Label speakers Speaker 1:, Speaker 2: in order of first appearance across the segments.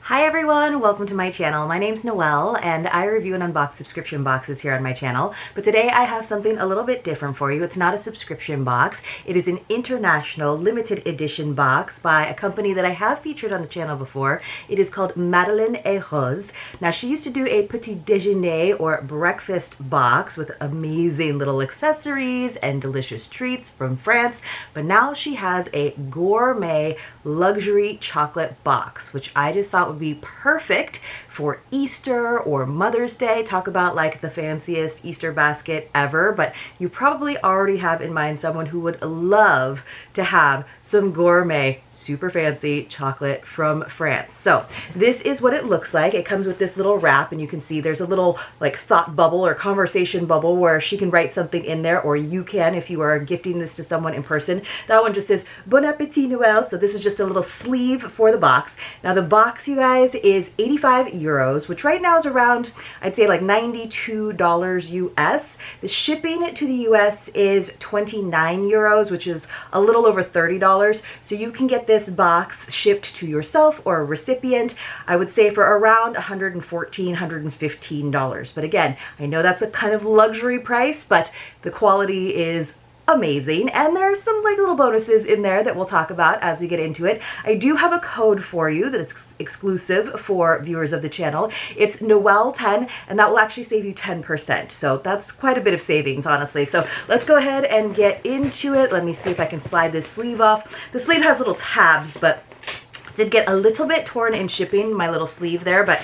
Speaker 1: Hi everyone, welcome to my channel. My name's Noelle and I review and unbox subscription boxes here on my channel. But today I have something a little bit different for you. It's not a subscription box. It is an international limited edition box by a company that I have featured on the channel before. It is called Madalyn et Rose. Now she used to do a petit déjeuner or breakfast box with amazing little accessories and delicious treats from France. But now she has a gourmet luxury chocolate box, which I just thought would be perfect for Easter or Mother's Day. Talk about like the fanciest Easter basket ever, but you probably already have in mind someone who would love to have some gourmet, super fancy chocolate from France. So this is what it looks like. It comes with this little wrap, and you can see there's a little like thought bubble or conversation bubble where she can write something in there, or you can if you are gifting this to someone in person. That one just says Bon Appetit Noël. So this is just a little sleeve for the box. Now the box, you guys, is 85 euros, which right now is around, I'd say like $92 US. The shipping to the US is 29 euros, which is a little over $30. So you can get this box shipped to yourself or a recipient, I would say for around $114, $115. But again, I know that's a kind of luxury price, but the quality is amazing, and there's some like little bonuses in there that we'll talk about as we get into it. I do have a code for you that's exclusive for viewers of the channel. It's Noelle10, and that will actually save you 10%. So that's quite a bit of savings, honestly. So let's go ahead and get into it. Let me see if I can slide this sleeve off. The sleeve has little tabs, but it did get a little bit torn in shipping, my little sleeve there, but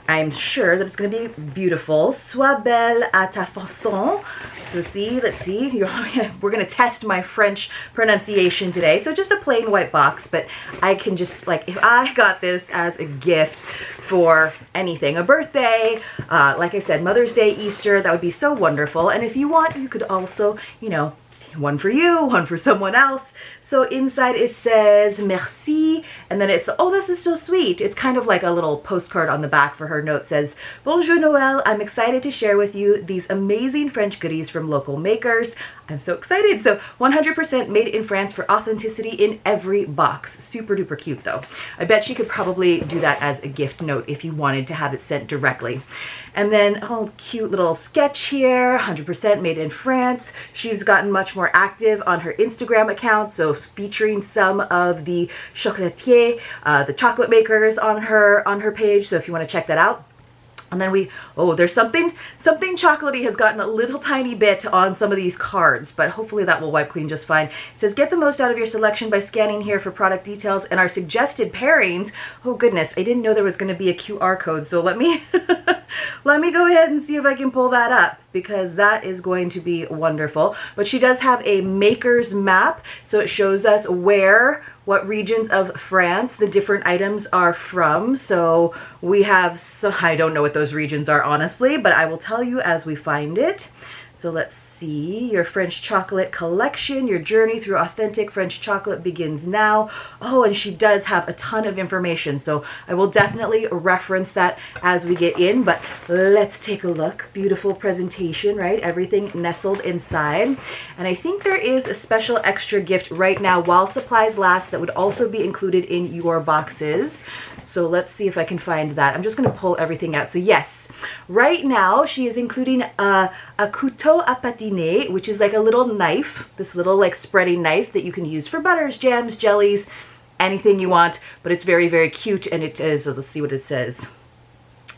Speaker 1: I'm sure that it's going to be beautiful. Sois belle à ta façon. So let's see. We're going to test my French pronunciation today. So just a plain white box, but I can just, like, if I got this as a gift for anything, a birthday, like I said, Mother's Day, Easter, that would be so wonderful. And if you want, you could also, you know, one for you, one for someone else. So inside it says merci, and then it's, oh, this is so sweet. It's kind of like a little postcard on the back for her. Note says, Bonjour Noël, I'm excited to share with you these amazing French goodies from local makers. I'm so excited. So 100% made in France for authenticity in every box. Super duper cute though. I bet she could probably do that as a gift note if you wanted to have it sent directly. And then, oh, cute little sketch here, 100% made in France. She's gotten much more active on her Instagram account, so featuring some of the chocolatiers, the chocolate makers on her page. So if you want to check that out. And then there's something chocolatey has gotten a little tiny bit on some of these cards, but hopefully that will wipe clean just fine. It says, get the most out of your selection by scanning here for product details and our suggested pairings. Oh goodness, I didn't know there was going to be a QR code, so let me let me go ahead and see if I can pull that up, because that is going to be wonderful. But she does have a maker's map, so it shows us what regions of France the different items are from. So we have, I don't know what those regions are honestly, but I will tell you as we find it. So let's see, your French chocolate collection, your journey through authentic French chocolate begins now. Oh, and she does have a ton of information, so I will definitely reference that as we get in, but let's take a look. Beautiful presentation, right? Everything nestled inside. And I think there is a special extra gift right now while supplies last that would also be included in your boxes. So let's see if I can find that. I'm just going to pull everything out. So yes, right now she is including a couteau à patiner, which is like a little knife, this little like spreading knife that you can use for butters, jams, jellies, anything you want. But it's very, very cute, and it is, let's see what it says.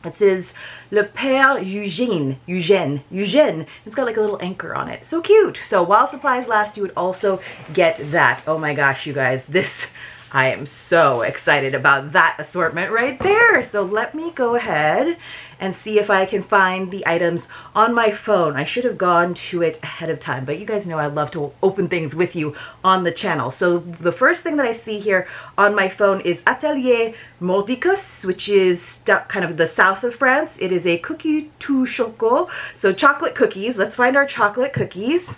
Speaker 1: It says Le Père Eugène. It's got like a little anchor on it. So cute. So while supplies last, you would also get that. Oh my gosh, you guys, I am so excited about that assortment right there. So let me go ahead and see if I can find the items on my phone. I should have gone to it ahead of time, but you guys know I love to open things with you on the channel. So the first thing that I see here on my phone is Atelier Mordicus, which is kind of the south of France. It is a cookie tout choco, so chocolate cookies. Let's find our chocolate cookies.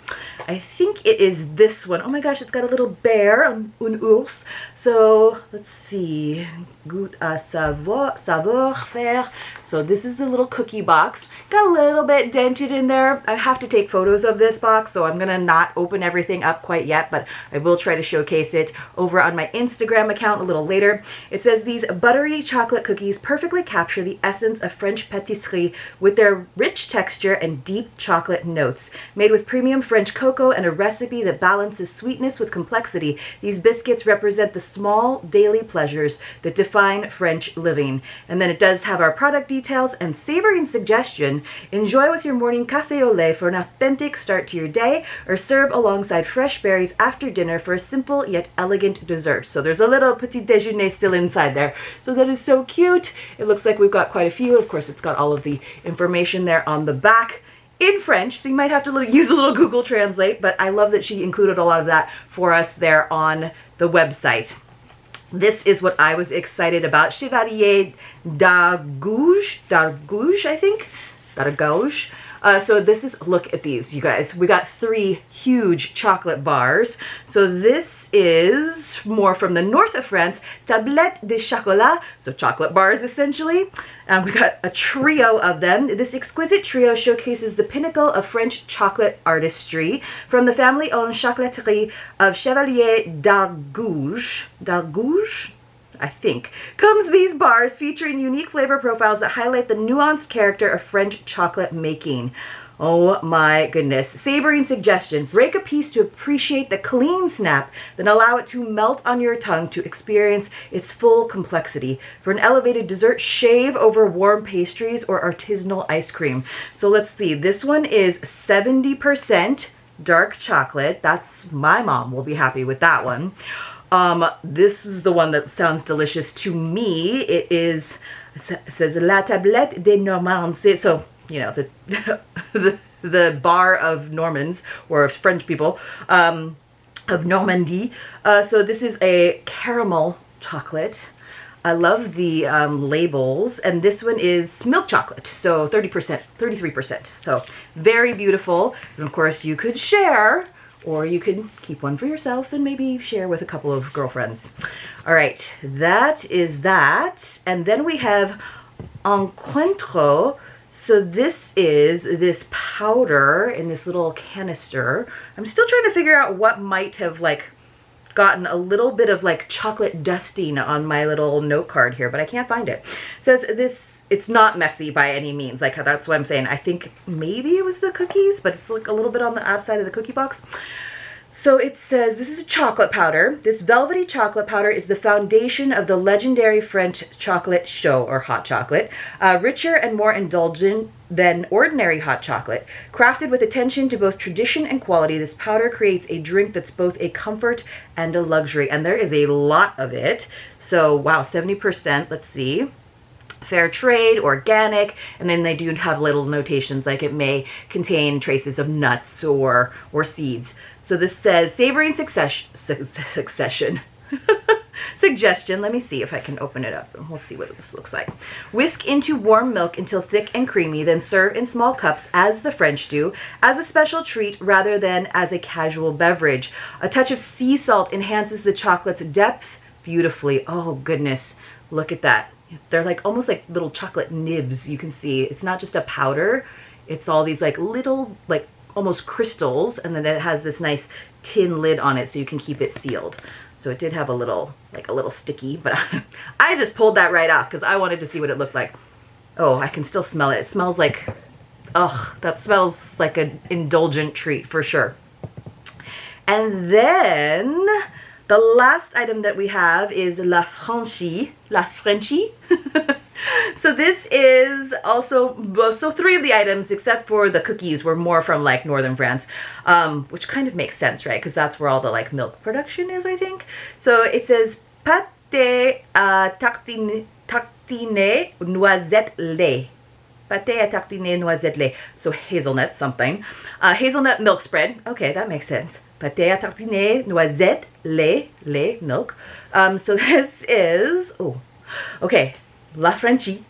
Speaker 1: I think it is this one. Oh my gosh, it's got a little bear, un ours. So let's see, goût à savoir faire. So this is the little cookie box. Got a little bit dented in there. I have to take photos of this box, so I'm gonna not open everything up quite yet, but I will try to showcase it over on my Instagram account a little later. It says these buttery chocolate cookies perfectly capture the essence of French patisserie with their rich texture and deep chocolate notes. Made with premium French cocoa and a recipe that balances sweetness with complexity, these biscuits represent the small daily pleasures that define French living. And then it does have our product details and savory suggestion. Enjoy with your morning café au lait for an authentic start to your day, or serve alongside fresh berries after dinner for a simple yet elegant dessert. So there's a little petit déjeuner still inside there. So that is so cute. It looks like we've got quite a few. Of course, it's got all of the information there on the back in French, so you might have to use a little Google Translate, but I love that she included a lot of that for us there on the website. This is what I was excited about. Chevalier d'Argouges, I think. D'Argouges. So this is, look at these, you guys. We got 3 huge chocolate bars. So this is more from the north of France, tablette de chocolat, so chocolate bars essentially. And we got a trio of them. This exquisite trio showcases the pinnacle of French chocolate artistry from the family-owned chocolaterie of Chevalier d'Argouges. D'Argouges? I think, comes these bars featuring unique flavor profiles that highlight the nuanced character of French chocolate making. Oh my goodness. Savory suggestion. Break a piece to appreciate the clean snap, then allow it to melt on your tongue to experience its full complexity. For an elevated dessert, shave over warm pastries or artisanal ice cream. So let's see. This one is 70% dark chocolate. That's, my mom will be happy with that one. This is the one that sounds delicious to me. It says La Tablette des Normands. So, you know, the bar of Normans, or of French people, of Normandy. So this is a caramel chocolate. I love the labels, and this one is milk chocolate, so 30%, 33%. So very beautiful. And of course you could share, or you could keep one for yourself and maybe share with a couple of girlfriends. All right, that is that. And then we have Encuentro. So this is this powder in this little canister. I'm still trying to figure out what might have gotten a little bit of chocolate dusting on my little note card here, but I can't find it. It says this, it's not messy by any means. That's what I'm saying. I think maybe it was the cookies, but it's a little bit on the outside of the cookie box. So it says this is a chocolate powder. This velvety chocolate powder is the foundation of the legendary French chocolate chaud, or hot chocolate, richer and more indulgent than ordinary hot chocolate. Crafted with attention to both tradition and quality, this powder creates a drink that's both a comfort and a luxury. And there is a lot of it. So wow, 70%, let's see. Fair trade, organic, and then they do have little notations like it may contain traces of nuts or seeds. So this says savory succession. Suggestion. Let me see if I can open it up. We'll see what this looks like. Whisk into warm milk until thick and creamy, then serve in small cups as the French do, as a special treat rather than as a casual beverage. A touch of sea salt enhances the chocolate's depth beautifully. Oh goodness, look at that. They're almost like little chocolate nibs. You can see it's not just a powder. It's all these little almost crystals, and then it has this nice tin lid on it so you can keep it sealed. So it did have a little sticky, but I just pulled that right off because I wanted to see what it looked like. Oh, I can still smell it. It smells like, ugh, that smells like an indulgent treat for sure. And then the last item that we have is La Frenchie. So this is also, so 3 of the items except for the cookies were more from northern France, which kind of makes sense, right? Because that's where all the milk production is, I think. So it says pâté à tartiner noisette lait. Pâté à tartiner noisette lait. So hazelnut something. Hazelnut milk spread. Okay, that makes sense. Pâté à tartiner noisette lait, milk. So this is, oh, okay. La Frenchie.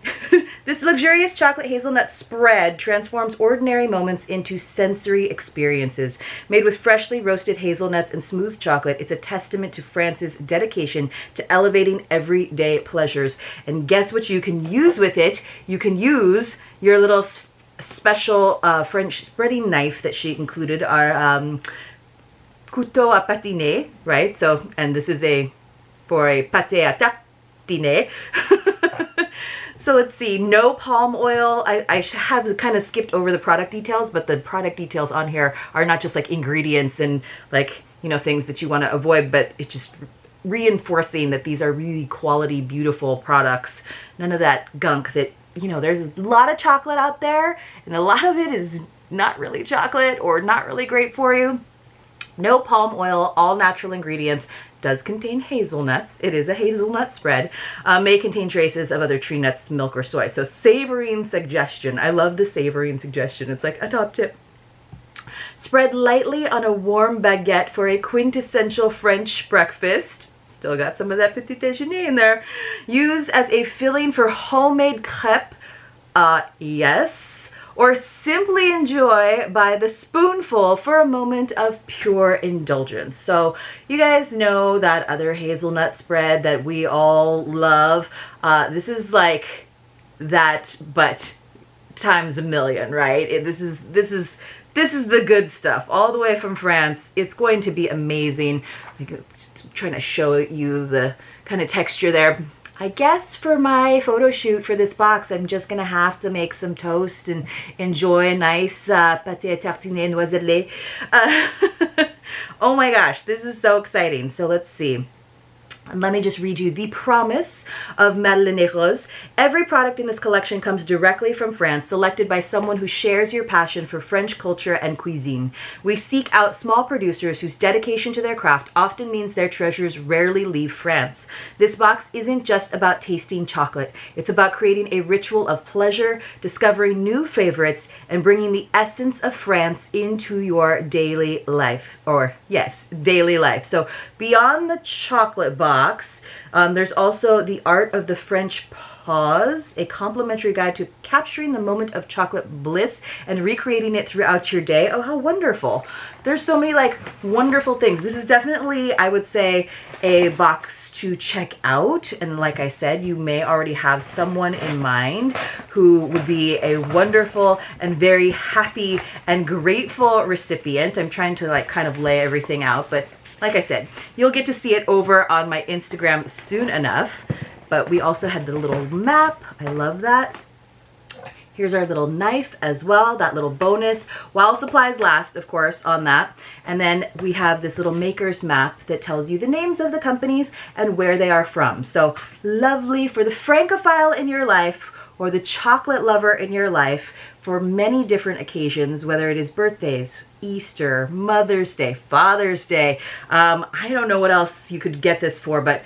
Speaker 1: This luxurious chocolate hazelnut spread transforms ordinary moments into sensory experiences. Made with freshly roasted hazelnuts and smooth chocolate, it's a testament to France's dedication to elevating everyday pleasures. And guess what you can use with it? You can use your little special French spreading knife that she included, our couteau à patiner, right? So, and this is for a pâté à tartiner. So let's see, no palm oil. I have kind of skipped over the product details, but the product details on here are not just like ingredients and like, you know, things that you want to avoid, but it's just reinforcing that these are really quality, beautiful products. None of that gunk that, you know, there's a lot of chocolate out there and a lot of it is not really chocolate or not really great for you. No palm oil, all natural ingredients. Does contain hazelnuts. It is a hazelnut spread. May contain traces of other tree nuts, milk, or soy. So savoring suggestion. I love the savoring suggestion. It's like a top tip. Spread lightly on a warm baguette for a quintessential French breakfast. Still got some of that petit déjeuner in there. Use as a filling for homemade crêpes. Yes. Or simply enjoy by the spoonful for a moment of pure indulgence. So you guys know that other hazelnut spread that we all love. This is like that, but times a million, right? This is the good stuff, all the way from France. It's going to be amazing. I'm trying to show you the kind of texture there. I guess for my photo shoot for this box, I'm just going to have to make some toast and enjoy a nice pâté à tartiner noiselet. Oh my gosh, this is so exciting. So let's see. And let me just read you the promise of Madalyn. Every product in this collection comes directly from France, selected by someone who shares your passion for French culture and cuisine. We seek out small producers whose dedication to their craft often means their treasures rarely leave France. This box isn't just about tasting chocolate. It's about creating a ritual of pleasure, discovering new favorites, and bringing the essence of France into your daily life. Or, yes, daily life. So beyond the chocolate box, there's also The Art of the French Pause, a complimentary guide to capturing the moment of chocolate bliss and recreating it throughout your day. Oh, how wonderful. There's so many like wonderful things. This is definitely, I would say, a box to check out. And like I said, you may already have someone in mind who would be a wonderful and very happy and grateful recipient. I'm trying to like kind of lay everything out, but like I said, you'll get to see it over on my Instagram soon enough. But we also had the little map. I love that. Here's our little knife as well, that little bonus, while supplies last, of course, on that. And then we have this little maker's map that tells you the names of the companies and where they are from. So lovely for the Francophile in your life or the chocolate lover in your life for many different occasions, whether it is birthdays, Easter, Mother's Day, Father's Day. I don't know what else you could get this for, but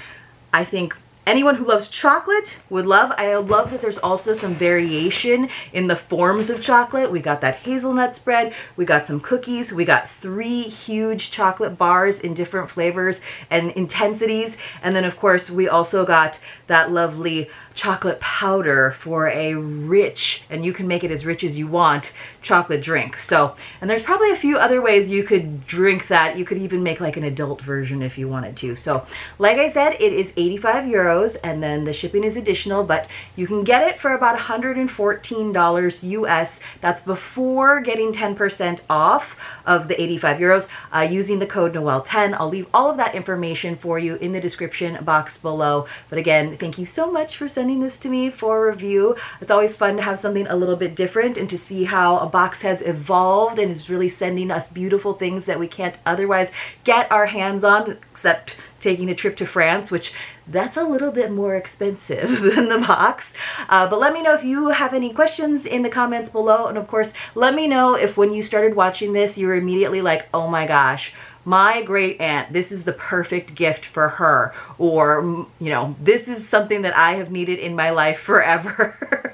Speaker 1: I think anyone who loves chocolate would love. I love that there's also some variation in the forms of chocolate. We got that hazelnut spread, we got some cookies, we got 3 huge chocolate bars in different flavors and intensities, and then of course we also got that lovely chocolate powder for a rich, and you can make it as rich as you want, chocolate drink. So, and there's probably a few other ways you could drink that. You could even make like an adult version if you wanted to. So like I said, it is 85 euros and then the shipping is additional, but you can get it for about $114 US. That's before getting 10% off of the 85 euros using the code Noel10. I'll leave all of that information for you in the description box below. But again, thank you so much for sending this to me for review. It's always fun to have something a little bit different and to see how a box has evolved and is really sending us beautiful things that we can't otherwise get our hands on, except taking a trip to France, which that's a little bit more expensive than the box. But let me know if you have any questions in the comments below. And of course, let me know if when you started watching this, you were immediately like, oh my gosh, my great aunt, this is the perfect gift for her. Or, you know, this is something that I have needed in my life forever.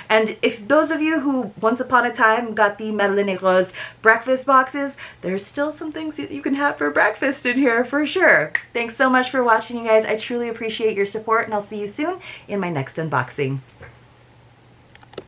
Speaker 1: And if those of you who once upon a time got the Madalyn Rose breakfast boxes, there's still some things that you can have for breakfast in here for sure. Thanks so much for watching, you guys. I truly appreciate your support, and I'll see you soon in my next unboxing.